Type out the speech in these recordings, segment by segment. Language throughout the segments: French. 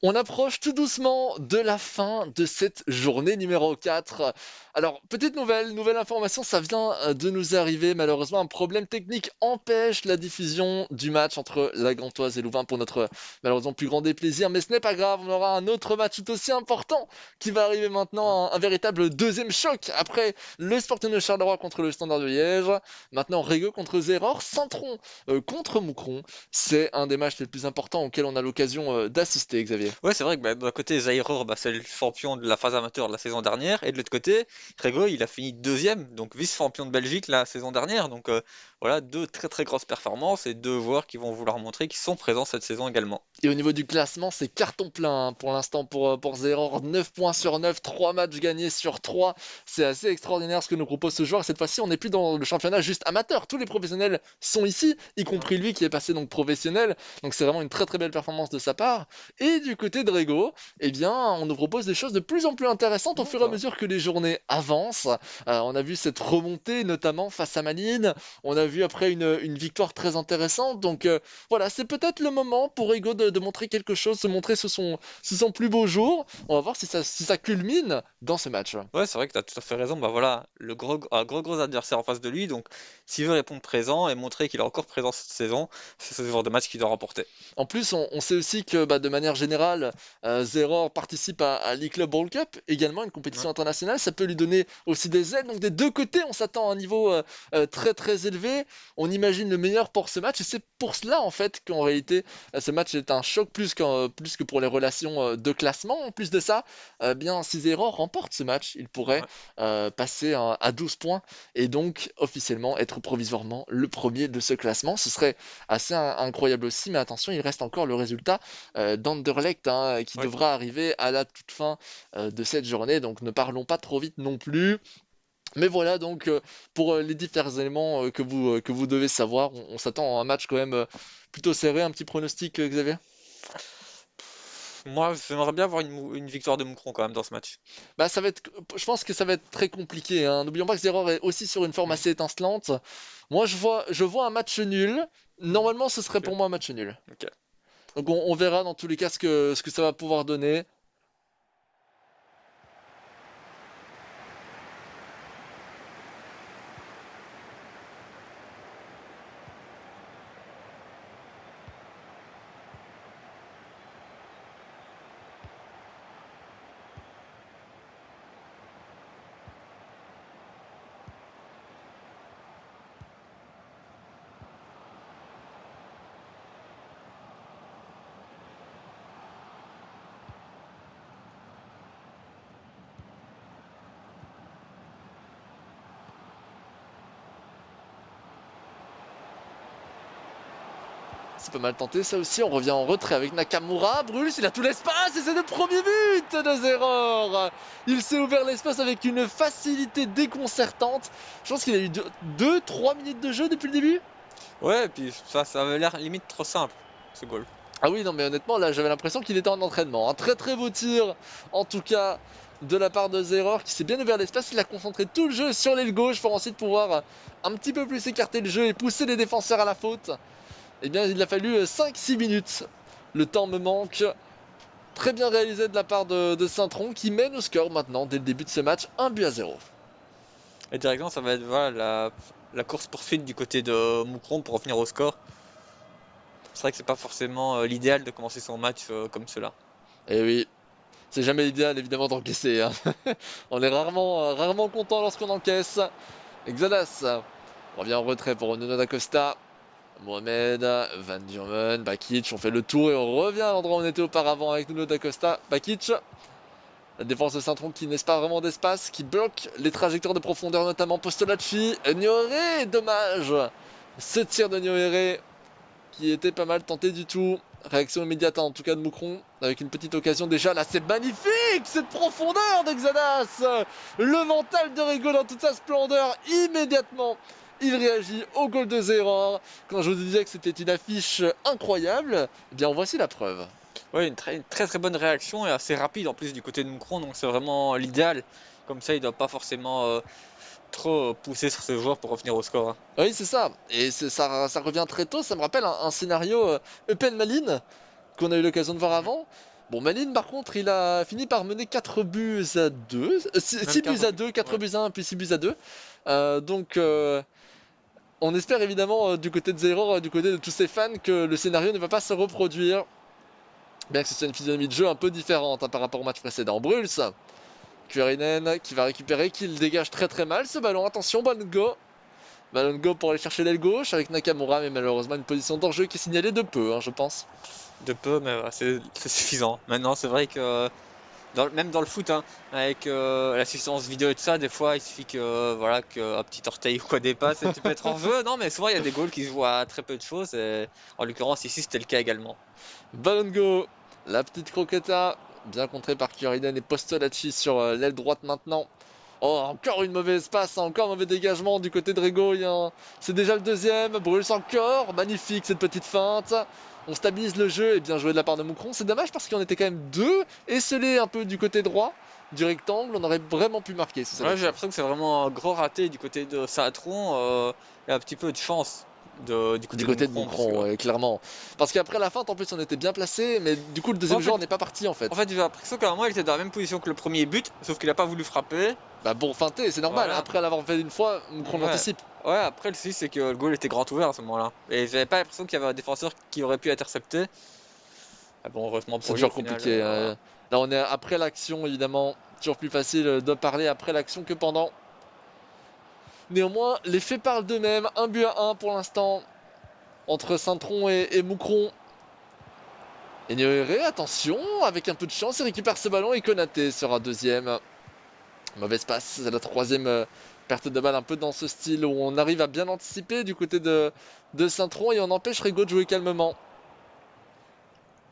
On approche tout doucement de la fin de cette journée numéro 4. Alors, petite nouvelle information, ça vient de nous arriver. Malheureusement, un problème technique empêche la diffusion du match entre la Gantoise et Louvain pour notre malheureusement plus grand déplaisir. Mais ce n'est pas grave, on aura un autre match tout aussi important qui va arriver maintenant, un véritable deuxième choc après le Sporting de Charleroi contre le Standard de Liège. Maintenant, Rego contre Zéror, Saint-Tron contre Moucron. C'est un des matchs les plus importants auxquels on a l'occasion d'assister, Xavier. Ouais, c'est vrai que d'un côté, Zaïre, c'est le champion de la phase amateur de la saison dernière, et de l'autre côté, Grégo, il a fini deuxième, donc vice-champion de Belgique la saison dernière. Donc voilà, deux très très grosses performances et deux joueurs qui vont vouloir montrer qu'ils sont présents cette saison également. Et au niveau du classement, c'est carton plein pour l'instant pour Zeror. 9 points sur 9, 3 matchs gagnés sur 3. C'est assez extraordinaire ce que nous propose ce joueur. Cette fois-ci, on n'est plus dans le championnat juste amateur. Tous les professionnels sont ici, y compris lui qui est passé donc professionnel. Donc c'est vraiment une très très belle performance de sa part. Et du côté de Rego, eh bien, on nous propose des choses de plus en plus intéressantes au Non, fur et ça à va. mesure que les journées avancent. On a vu cette remontée notamment face à Malines. On a vu après une victoire très intéressante. Donc voilà, c'est peut-être le moment pour Ego de montrer quelque chose, se montrer sous son plus beau jour. On va voir si ça culmine dans ce match. Ouais, c'est vrai que tu as tout à fait raison. Bah voilà, un gros adversaire en face de lui. Donc, s'il veut répondre présent et montrer qu'il est encore présent cette saison, c'est ce genre de match qu'il doit remporter. En plus, on sait aussi que de manière générale, Zeror participe à l'E-Club World Cup, également une Ouais. compétition internationale. Ça peut lui donner aussi des aides. Donc des deux côtés, on s'attend à un niveau très très élevé. On imagine le meilleur pour ce match. Et c'est pour cela en fait qu'en réalité, ce match est un choc plus que pour les relations de classement. En plus de ça, bien si Zeror remporte ce match, il pourrait Ouais. passer à 12 points et donc officiellement être provisoirement le premier de ce classement. Ce serait assez incroyable aussi, mais attention, il reste encore le résultat d'Anderlecht qui Ouais. devra arriver à la toute fin de cette journée, donc ne parlons pas trop vite non plus. Mais voilà donc pour les différents éléments que vous devez savoir, on s'attend à un match quand même plutôt serré, un petit pronostic Xavier? Moi, j'aimerais bien avoir une victoire de Moucron quand même dans ce match. Bah ça va être, je pense que ça va être très compliqué, hein. N'oublions pas que Zeror est aussi sur une forme Mhm. assez étincelante. Moi je vois un match nul. Normalement ce serait Ok. pour moi un match nul. Ok. Donc on verra dans tous les cas ce que ça va pouvoir donner. C'est pas mal tenté ça aussi, on revient en retrait avec Nakamura, Bruce il a tout l'espace et c'est le premier but de Zeror. Il s'est ouvert l'espace avec une facilité déconcertante. Je pense qu'il a eu 2-3 minutes de jeu depuis le début. Ouais, et puis ça avait l'air limite trop simple, ce goal. Ah oui non mais honnêtement là j'avais l'impression qu'il était en entraînement. Un très très beau tir en tout cas de la part de Zeror qui s'est bien ouvert l'espace, il a concentré tout le jeu sur l'aile gauche pour ensuite pouvoir un petit peu plus écarter le jeu et pousser les défenseurs à la faute. Eh bien il a fallu 5-6 minutes. Le temps me manque. Très bien réalisé de la part de Saint-Tron qui mène au score maintenant dès le début de ce match, 1-0. Et directement, ça va être voilà, la course-poursuite du côté de Moucron pour revenir au score. C'est vrai que c'est pas forcément l'idéal de commencer son match comme cela. Et oui, c'est jamais l'idéal évidemment d'encaisser, hein. On est rarement content lorsqu'on encaisse. Xadas revient en retrait pour Nuno da Costa. Mohamed, Van Durmen, Bakic, on fait le tour et on revient à l'endroit où on était auparavant avec Nuno da Costa. Bakic, la défense de Saint-Tron qui n'est pas vraiment d'espace, qui bloque les trajectoires de profondeur, notamment Postolacci. Nioré, dommage. Ce tir de Nioré qui était pas mal tenté du tout. Réaction immédiate en tout cas de Moucron, avec une petite occasion déjà. Là, c'est magnifique cette profondeur de Xanas. Le mental de Rigo dans toute sa splendeur, immédiatement. Il réagit au goal de Zeror. Quand je vous disais que c'était une affiche incroyable, eh bien voici la preuve. Ouais, une très très bonne réaction et assez rapide en plus du côté de Moucron, donc c'est vraiment l'idéal. Comme ça, il doit pas forcément trop pousser sur ce joueur pour revenir au score, hein. Oui, c'est ça. Et ça revient très tôt. Ça me rappelle un scénario Eupen Malines qu'on a eu l'occasion de voir avant. Bon, Manine, par contre, il a fini par mener 4 buts à 2. Même 6 buts 4 à buts. 2, 4 Ouais. buts à 1, puis 6 buts à 2. Donc, on espère évidemment du côté de Zero, du côté de tous ses fans, que le scénario ne va pas se reproduire. Bien que ce soit une physionomie de jeu un peu différente par rapport au match précédent. Bruls, Kuerinen qui va récupérer, qui le dégage très très mal ce ballon. Attention, ballon go. Ballon go pour aller chercher l'aile gauche avec Nakamura, mais malheureusement une position d'enjeu qui est signalée de peu, je pense. De peu, mais ouais, c'est suffisant. Maintenant, c'est vrai que même dans le foot, hein, avec l'assistance vidéo et tout ça, des fois, il suffit que voilà qu'un petit orteil ou quoi dépasse et tu peux être en jeu. Non, mais souvent il y a des goals qui se voient à très peu de choses. Et en l'occurrence, ici, c'était le cas également. Ballon go. La petite croqueta, bien contrée par Kuerinen et Postolacci sur l'aile droite maintenant. Oh, encore une mauvaise passe, encore un mauvais dégagement du côté de Rego. C'est déjà le deuxième. Bruls encore. Magnifique cette petite feinte. On stabilise le jeu et bien joué de la part de Moucron. C'est dommage parce qu'on était quand même deux esselés un peu du côté droit du rectangle. On aurait vraiment pu marquer sous cette Ouais, j'ai action. l'impression que c'est vraiment un gros raté du côté de Saatron. Il y a un petit peu de chance du Du côté de côté de Moucron parce que Moucron, ouais, clairement. Parce qu'après la feinte, en plus, on était bien placé. Mais du coup, le en deuxième fait, joueur n'est pas parti en en fait. fait, j'ai l'impression qu'à un moment il était dans la même position que le premier but, sauf qu'il a pas voulu frapper. Bah, pour feinter, c'est normal. Voilà. Après l'avoir fait une fois, Moucron Ouais. l'anticipe. Ouais, après le souci c'est que le goal était grand ouvert à ce moment-là. Et j'avais pas l'impression qu'il y avait un défenseur qui aurait pu intercepter. Ah bon, heureusement C'est pour lui au toujours final. compliqué. Voilà. Là, on est après l'action, évidemment. Toujours plus facile de parler après l'action que pendant. Néanmoins, les faits parlent d'eux-mêmes. Un but à un pour l'instant entre Saint-Tron et Moucron. Et Nioéré, attention, avec un peu de chance, il récupère ce ballon et Konaté sera deuxième. Mauvaise passe, c'est la troisième perte de balle un peu dans ce style où on arrive à bien anticiper du côté de Saint-Tron et on empêche Rego de jouer calmement.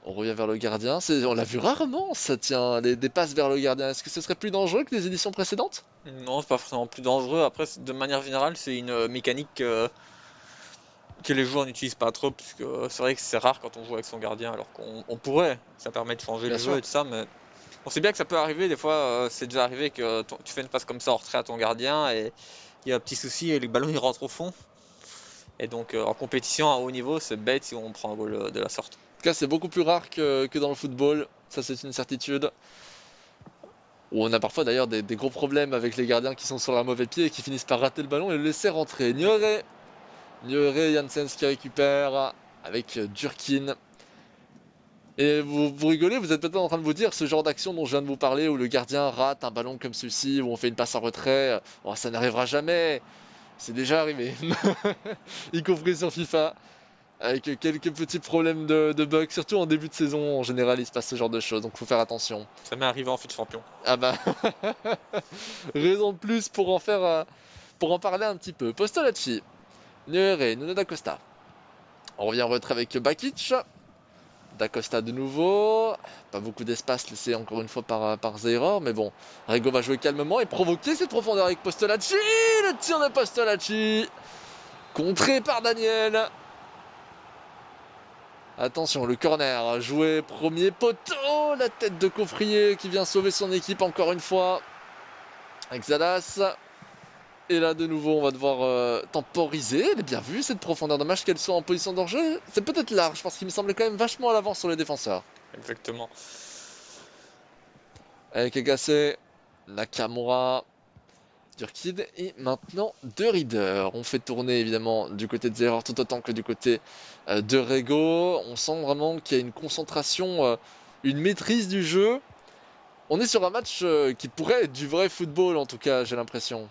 On revient vers le gardien, on l'a vu rarement ça tient, des passes vers le gardien. Est-ce que ce serait plus dangereux que les éditions précédentes? Non, c'est pas forcément plus dangereux. Après, de manière générale, c'est une mécanique que les joueurs n'utilisent pas trop, puisque c'est vrai que c'est rare quand on joue avec son gardien, alors qu'on pourrait. Ça permet de changer Bien le jeu sûr. et tout ça, mais on sait bien que ça peut arriver. Des fois, c'est déjà arrivé que tu fais une passe comme ça en retrait à ton gardien et il y a un petit souci et le ballon il rentre au fond. Et donc, en compétition à haut niveau, c'est bête si on prend un goal de la sorte. En tout cas, c'est beaucoup plus rare que dans le football, ça c'est une certitude. Où on a parfois d'ailleurs des gros problèmes avec les gardiens qui sont sur un mauvais pied et qui finissent par rater le ballon et le laisser rentrer. Nioré, Janssens qui récupère avec Durkin. Et vous rigolez, vous êtes peut-être en train de vous dire ce genre d'action dont je viens de vous parler, où le gardien rate un ballon comme celui-ci, où on fait une passe en retrait, oh, ça n'arrivera jamais. C'est déjà arrivé, y compris sur FIFA, avec quelques petits problèmes de bugs, surtout en début de saison, en général il se passe ce genre de choses, donc faut faire attention. Ça m'est arrivé en foot champion. Ah bah, raison de plus pour en parler un petit peu. Postolacci, Neuer, Nuno da Costa. On revient en retrait avec Bakic. Da Costa de nouveau. Pas beaucoup d'espace laissé encore une fois par Zairor, mais bon. Rego va jouer calmement et provoquer cette profondeur avec Postolacci. Le tir de Postolacci. Contré par Daniel. Attention, le corner joué premier poteau. La tête de Coffrier qui vient sauver son équipe encore une fois. Avec Zadas. Et là, de nouveau, on va devoir temporiser. Elle est bien vue, cette profondeur. Dommage qu'elle soit en position d'enjeu. C'est peut-être large, parce qu'il me semblait quand même vachement à l'avance sur les défenseurs. Exactement. Avec Agase, Nakamura, Durkid et maintenant De Reader. On fait tourner évidemment du côté de Zeror tout autant que du côté de Rego. On sent vraiment qu'il y a une concentration, une maîtrise du jeu. On est sur un match qui pourrait être du vrai football en tout cas, j'ai l'impression.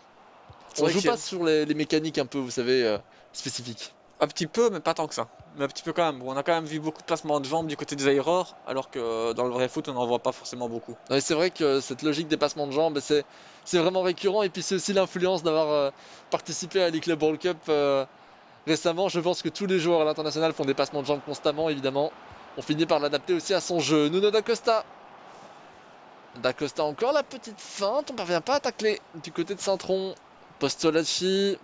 C'est On vrai joue qu'il y a pas sur les mécaniques un peu, vous savez, spécifiques. un petit peu, mais pas tant que ça. Mais un petit peu quand même. Bon, on a quand même vu beaucoup de placements de jambes du côté des aéreurs, alors que dans le vrai foot, on n'en voit pas forcément beaucoup. Ouais, c'est vrai que cette logique des passements de jambes, c'est vraiment récurrent. Et puis c'est aussi l'influence d'avoir participé à l'E-Club World Cup récemment. Je pense que tous les joueurs à l'international font des passements de jambes constamment, évidemment. On finit par l'adapter aussi à son jeu. Nuno da Costa. Da Costa encore la petite feinte. On parvient pas à tacler du côté de Saint-Tron. Postolacci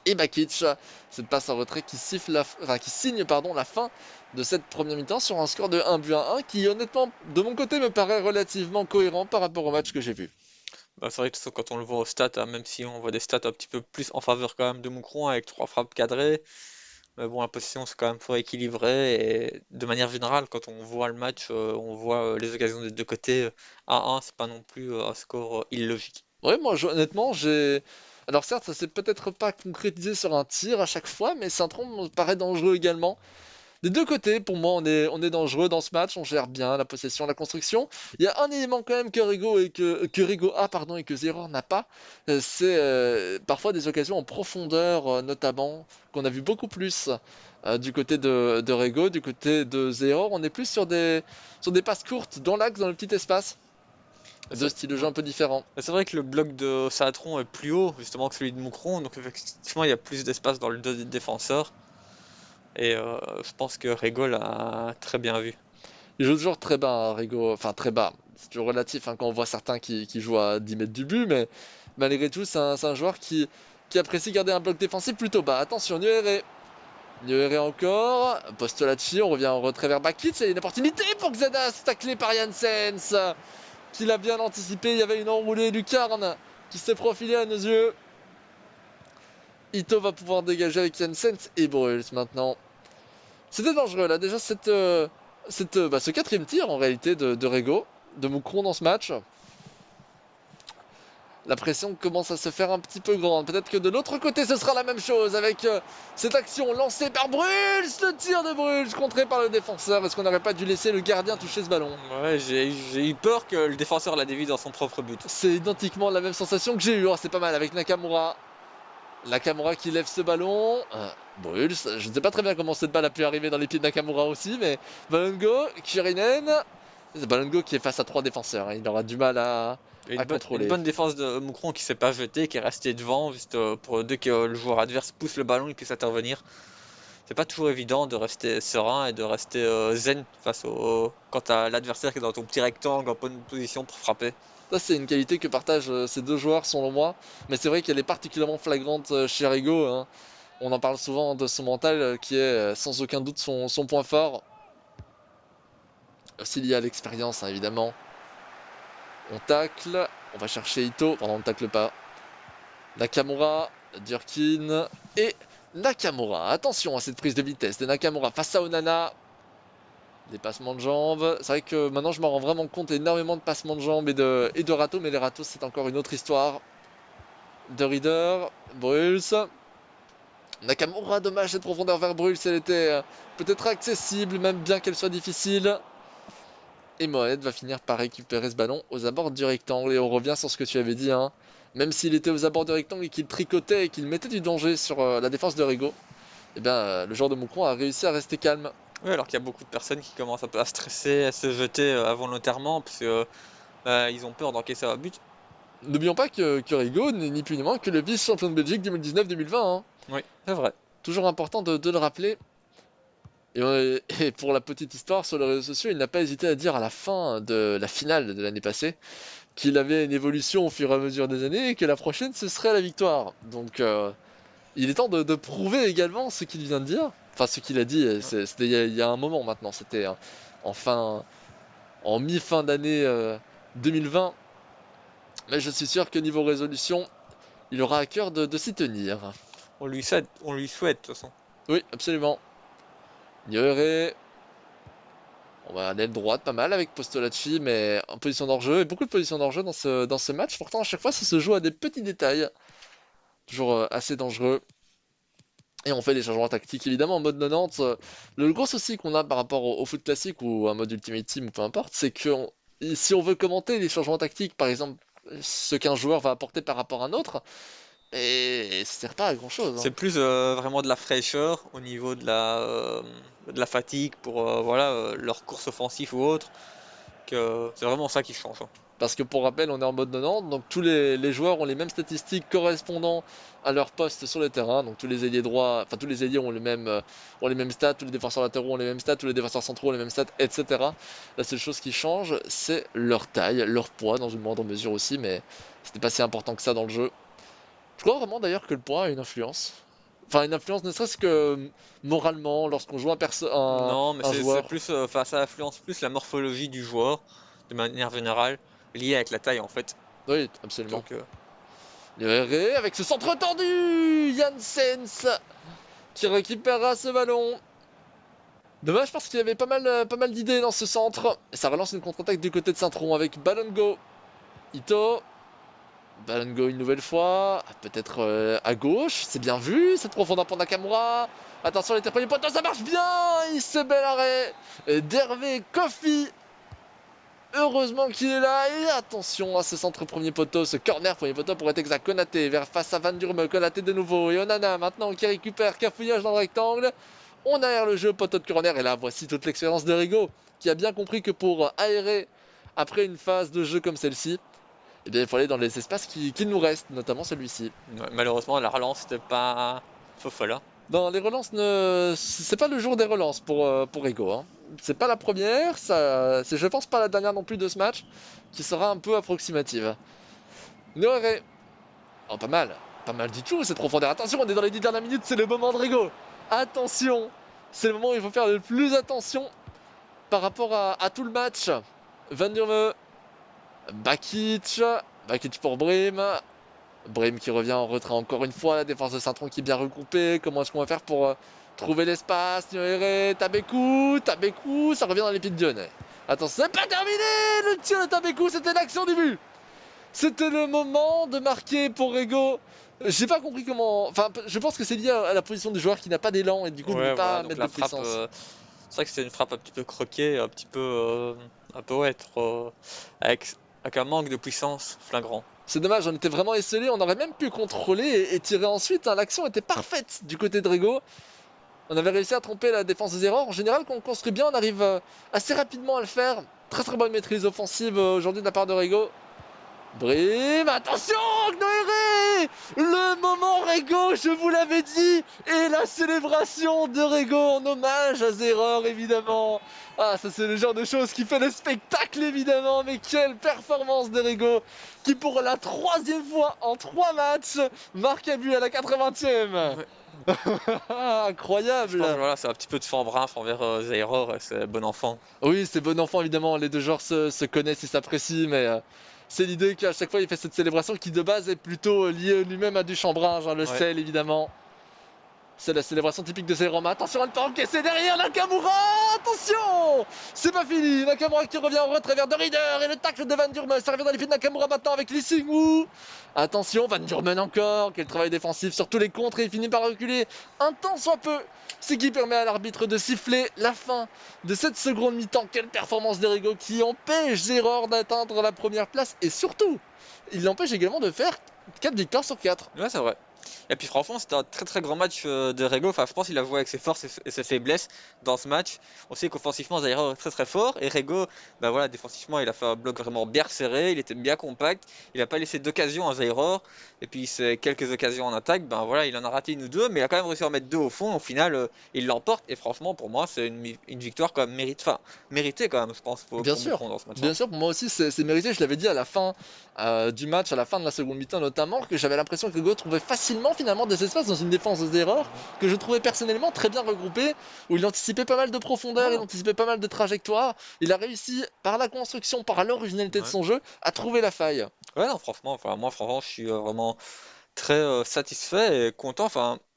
et Bakic. Cette passe en retrait qui, qui signe la fin de cette première mi-temps sur un score de 1 but à 1 qui honnêtement de mon côté me paraît relativement cohérent par rapport au match que j'ai vu. Bah, c'est vrai que quand on le voit aux stats, hein, même si on voit des stats un petit peu plus en faveur quand même de Moucron avec 3 frappes cadrées, Mais bon, la possession, c'est quand même fort équilibré. Et de manière générale, quand on voit le match, on voit les occasions des deux côtés. 1-1, c'est pas non plus un score illogique. Ouais, moi, honnêtement, j'ai. Alors, certes, ça s'est peut-être pas concrétisé sur un tir à chaque fois, mais Saint-Tron me paraît dangereux également. Des deux côtés, pour moi, on est dangereux dans ce match, on gère bien la possession, la construction. Il y a un élément quand même que Rigo a, pardon, et que Zeror n'a pas, c'est parfois des occasions en profondeur, notamment, qu'on a vu beaucoup plus du côté de Rigo, du côté de Zeror. On est plus sur des passes courtes, dans l'axe, dans le petit espace, deux styles de jeu Ouais. un peu différents. C'est vrai que le bloc de Saatron est plus haut, justement, que celui de Moucron. Donc, effectivement, il y a plus d'espace dans le dos des défenseurs. Et je pense que Rego l'a très bien vu. Il joue toujours très bas, hein, Rigo, enfin très bas. C'est toujours relatif hein, quand on voit certains qui jouent à 10 mètres du but, mais malgré tout, c'est un joueur qui apprécie garder un bloc défensif plutôt bas. Attention, Nuere. Nuere encore. Postolacci, on revient en retrait vers Bakic. Il y a une opportunité pour Xadas, taclé par Janssens, qui l'a bien anticipé. Il y avait une enroulée lucarne qui s'est profilée à nos yeux. Ito va pouvoir dégager avec Janssens et Bruls maintenant. C'était dangereux là, déjà ce quatrième tir en réalité de Rego, de Moucron dans ce match. La pression commence à se faire un petit peu grande. Peut-être que de l'autre côté ce sera la même chose avec cette action lancée par Bruls. Le tir de Bruls contré par le défenseur. Est-ce qu'on n'aurait pas dû laisser le gardien toucher ce ballon? Ouais, j'ai eu peur que le défenseur la dévie dans son propre but. C'est identiquement la même sensation que j'ai eue. Oh, c'est pas mal avec Nakamura. Nakamura qui lève ce ballon. Bruls, je ne sais pas très bien comment cette balle a pu arriver dans les pieds de Nakamura aussi, mais Valongo, Kirinen. C'est Valongo qui est face à trois défenseurs, hein. Il aura du mal Et à une contrôler. bonne défense de Moucron qui s'est pas jeté, qui est resté devant, juste pour dès que le joueur adverse pousse le ballon, il puisse intervenir. C'est pas toujours évident de rester serein et de rester zen quand t'as l'adversaire qui est dans ton petit rectangle en bonne position pour frapper. Ça, c'est une qualité que partagent ces deux joueurs, selon moi. Mais c'est vrai qu'elle est particulièrement flagrante chez Rigo, hein. On en parle souvent de son mental, qui est sans aucun doute son point fort. Aussi lié à l'expérience, hein, évidemment. On tacle, on va chercher Ito, pardon, on ne tacle pas. Nakamura, Durkin et Nakamura. Attention à cette prise de vitesse de Nakamura face à Onana. Des passements de jambes. C'est vrai que maintenant je m'en rends vraiment compte, énormément de passements de jambes et de râteaux, mais les râteaux c'est encore une autre histoire. De Reader, Bruls. Nakamura, dommage cette profondeur vers Bruls, elle était peut-être accessible, même bien qu'elle soit difficile. Et Moed va finir par récupérer ce ballon aux abords du rectangle. Et on revient sur ce que tu avais dit, hein. Même s'il était aux abords du rectangle et qu'il tricotait et qu'il mettait du danger sur la défense de Rigo, eh bien, le joueur de Moucron a réussi à rester calme. Oui, alors qu'il y a beaucoup de personnes qui commencent un peu à stresser, à se jeter involontairement, parce que ils ont peur d'encaisser un but. N'oublions pas que Rigo n'est ni plus ni moins que le vice-champion de Belgique 2019-2020, hein. Oui, c'est vrai. Toujours important de le rappeler. Et pour la petite histoire, sur les réseaux sociaux, il n'a pas hésité à dire à la fin de la finale de l'année passée qu'il avait une évolution au fur et à mesure des années et que la prochaine ce serait la victoire. Donc il est temps de prouver également ce qu'il vient de dire. Enfin, ce qu'il a dit, c'était il y a un moment maintenant. C'était en mi-fin d'année 2020. Mais je suis sûr que niveau résolution, il aura à cœur de s'y tenir. On lui souhaite de toute façon. Oui, absolument. Nioré, on va aller droite pas mal avec Postolacci, mais en position d'hors-jeu. Et beaucoup de positions d'hors-jeu dans ce match. Pourtant, à chaque fois, ça se joue à des petits détails. Toujours assez dangereux. Et on fait des changements tactiques évidemment en mode 90. Le gros souci qu'on a par rapport au foot classique ou à mode Ultimate Team ou peu importe, c'est que si on veut commenter les changements tactiques, par exemple ce qu'un joueur va apporter par rapport à un autre, et ça sert pas à grand chose, hein. C'est plus vraiment de la fraîcheur au niveau de la fatigue pour voilà, leur course offensive ou autre, que c'est vraiment ça qui change, hein. Parce que pour rappel, on est en mode 90, donc tous les joueurs ont les mêmes statistiques correspondant à leur poste sur le terrain. Donc tous les ailiers droits, enfin tous les ailiers ont les mêmes stats, tous les défenseurs latéraux ont les mêmes stats, tous les défenseurs centraux ont les mêmes stats, etc. La seule chose qui change, c'est leur taille, leur poids dans une moindre mesure aussi, mais c'était pas si important que ça dans le jeu. Je crois vraiment d'ailleurs que le poids a une influence. Enfin une influence ne serait-ce que moralement lorsqu'on joue Non, mais un c'est joueur. plus, enfin, ça influence plus la morphologie du joueur de manière générale, liée avec la taille en fait. Oui, absolument. Donc Le RE avec ce centre tendu, Janssens qui récupérera ce ballon. Dommage parce qu'il y avait pas mal d'idées dans ce centre. Et ça relance une contre-attaque du côté de Saint-Tron avec Balongo. Ito. Balongo une nouvelle fois. Peut-être à gauche. C'est bien vu. Cette profondeur pour Nakamura. Attention, il était premier poteau. Ça marche bien. Il se bel arrêt d'Hervé Kofi. Heureusement qu'il est là. Et attention à ce centre premier poteau. Ce corner premier poteau pour être exact. Konaté vers face à Van Durme. Konaté de nouveau. Et Onana maintenant qui récupère. Cafouillage dans le rectangle. On aère le jeu, poteau de corner, et là voici toute l'expérience de Rigo, qui a bien compris que pour aérer après une phase de jeu comme celle-ci, eh bien, il faut aller dans les espaces qui nous restent, notamment celui-ci. Ouais, malheureusement, la relance n'était pas folle. Non, les relances, c'est pas le jour des relances pour Rigo. Hein. C'est pas la première, c'est je pense pas la dernière non plus de ce match, qui sera un peu approximative. Noiré, oh pas mal du tout cette profondeur. Attention, on est dans les 10 dernières minutes, c'est le moment de Rigo. Attention, c'est le moment où il faut faire le plus attention par rapport à tout le match. Van Durme, Bakic pour Brim. Brim qui revient en retrait encore une fois. La défense de Saint-Tron qui est bien regroupée. Comment est-ce qu'on va faire pour trouver l'espace? Nyoere, Tabekou, ça revient dans les pieds de Dionnet. Attention, c'est pas terminé. Le tir de Tabekou, c'était l'action du but. C'était le moment de marquer pour Rego. J'ai pas compris comment. Enfin, je pense que c'est lié à la position du joueur qui n'a pas d'élan et du coup ne peut pas mettre de puissance. C'est vrai que c'était une frappe un petit peu croquée, un peu ouais, avec un manque de puissance flagrant. C'est dommage, on était vraiment esselés, on aurait même pu contrôler et tirer ensuite. Hein. L'action était parfaite du côté de Rego. On avait réussi à tromper la défense des erreurs. En général, quand on construit bien, on arrive assez rapidement à le faire. Très très bonne maîtrise offensive aujourd'hui de la part de Rego. Brim, attention, Noéré. Le moment Rego, je vous l'avais dit. Et la célébration de Rego en hommage à Zerreur, évidemment. Ah, ça c'est le genre de choses qui fait le spectacle, évidemment. Mais quelle performance de Rego, qui pour la 3e fois en 3 matchs marque un but à la 80e. Ouais. Incroyable. Je pense que voilà, c'est un petit peu de fanbraf envers Zerreur, c'est bon enfant. Oui, c'est bon enfant, évidemment. Les deux joueurs se connaissent et s'apprécient, mais... c'est l'idée qu'à chaque fois il fait cette célébration qui de base est plutôt liée lui-même à du chambrage, hein, le sel évidemment. C'est la célébration typique de ces Romains. Attention, elle peut encaisser derrière Nakamura. Attention, c'est pas fini. Nakamura qui revient en retrait vers De Rieder et le tacle de Van Durmen. Ça revient dans les pieds de Nakamura maintenant avec Lee Sing-woo. Attention, Van Durmen encore. Quel travail défensif sur tous les contres et il finit par reculer un temps soit peu. Ce qui permet à l'arbitre de siffler la fin de cette seconde mi-temps. Quelle performance d'Erigo qui empêche Zerreur d'atteindre la première place et surtout, il l'empêche également de faire 4 victoires sur 4. Ouais, c'est vrai. Et puis franchement, c'était un très très grand match de Rego. Enfin, je pense qu'il a joué avec ses forces et ses faiblesses dans ce match. On sait qu'offensivement, Zaire est très très fort. Et Rego, bah voilà, défensivement, il a fait un bloc vraiment bien serré. Il était bien compact. Il n'a pas laissé d'occasion à Zaire. Et puis, ces quelques occasions en attaque, ben voilà, il en a raté une ou deux. Mais il a quand même réussi à en mettre deux au fond. Au final, il l'emporte. Et franchement, pour moi, c'est une victoire quand même méritée quand même, je pense, bien sûr, dans ce match. Bien sûr, pour moi aussi, c'est mérité. Je l'avais dit à la fin du match, à la fin de la seconde mi-temps notamment, que j'avais l'impression que Rego trouvait facilement finalement des espaces dans une défense d'erreur que je trouvais personnellement très bien regroupée, où il anticipait pas mal de profondeur, il anticipait pas mal de trajectoires. Il a réussi par la construction, par l'originalité de son jeu, à trouver la faille. Ouais, non, franchement, enfin, moi, franchement, je suis vraiment très satisfait et content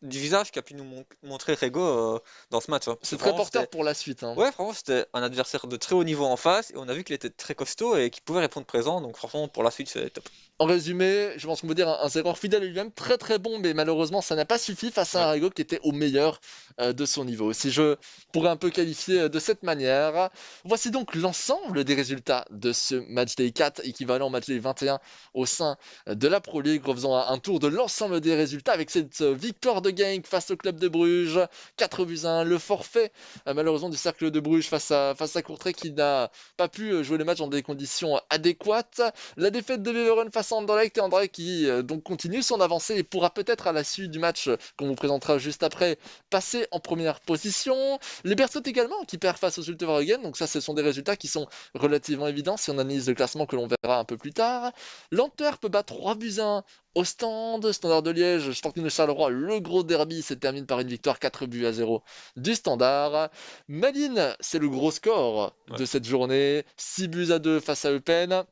du visage qu'a pu nous montrer Rego dans ce match. Hein. C'est très porteur pour la suite. Hein. Ouais, franchement, c'était un adversaire de très haut niveau en face et on a vu qu'il était très costaud et qu'il pouvait répondre présent. Donc, franchement, pour la suite, c'est top. En résumé, je pense qu'on peut dire un Zerreur fidèle à lui-même, très très bon, mais malheureusement ça n'a pas suffi face à un Rego qui était au meilleur de son niveau. Si je pourrais un peu qualifier de cette manière, voici donc l'ensemble des résultats de ce match day 4, équivalent au match day 21 au sein de la Pro League. Refaisons un tour de l'ensemble des résultats avec cette victoire de Genk face au club de Bruges, 4-1, le forfait malheureusement du cercle de Bruges face à Courtrai qui n'a pas pu jouer le match dans des conditions adéquates, la défaite de Beveren face à Anderlecht et Anderlecht qui donc continue son avancée et pourra peut-être à la suite du match qu'on vous présentera juste après passer en première position. Les Bersot également qui perd face aux Zultewagen, donc ça ce sont des résultats qui sont relativement évidents si on analyse le classement que l'on verra un peu plus tard. L'Antwerp bat 3-1 au Standard de Liège, Sporting de Charleroi, le gros derby se termine par une victoire 4-0 du Standard. Malines, c'est le gros score de cette journée, 6-2 face à Eupen.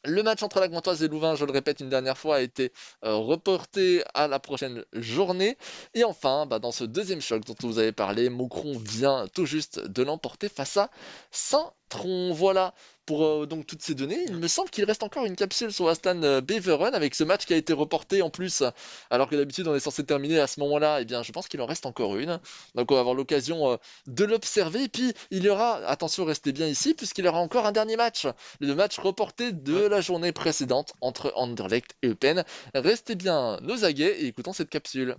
Le match entre la Gantoise et Louvain, je le répète une dernière fois, a été reporté à la prochaine journée. Et enfin, dans ce deuxième choc dont vous avez parlé, Moucron vient tout juste de l'emporter face à Saint-Tron. Voilà pour donc toutes ces données. Il me semble qu'il reste encore une capsule sur Aslan Beveren avec ce match qui a été reporté en plus, alors que d'habitude on est censé terminer à ce moment-là. Eh bien, je pense qu'il en reste encore une. Donc on va avoir l'occasion de l'observer. Et puis il y aura, attention, restez bien ici, puisqu'il y aura encore un dernier match. Le match reporté de Ouais. la journée précédente entre Anderlecht et Eupen. Restez bien nos aguets et écoutons cette capsule.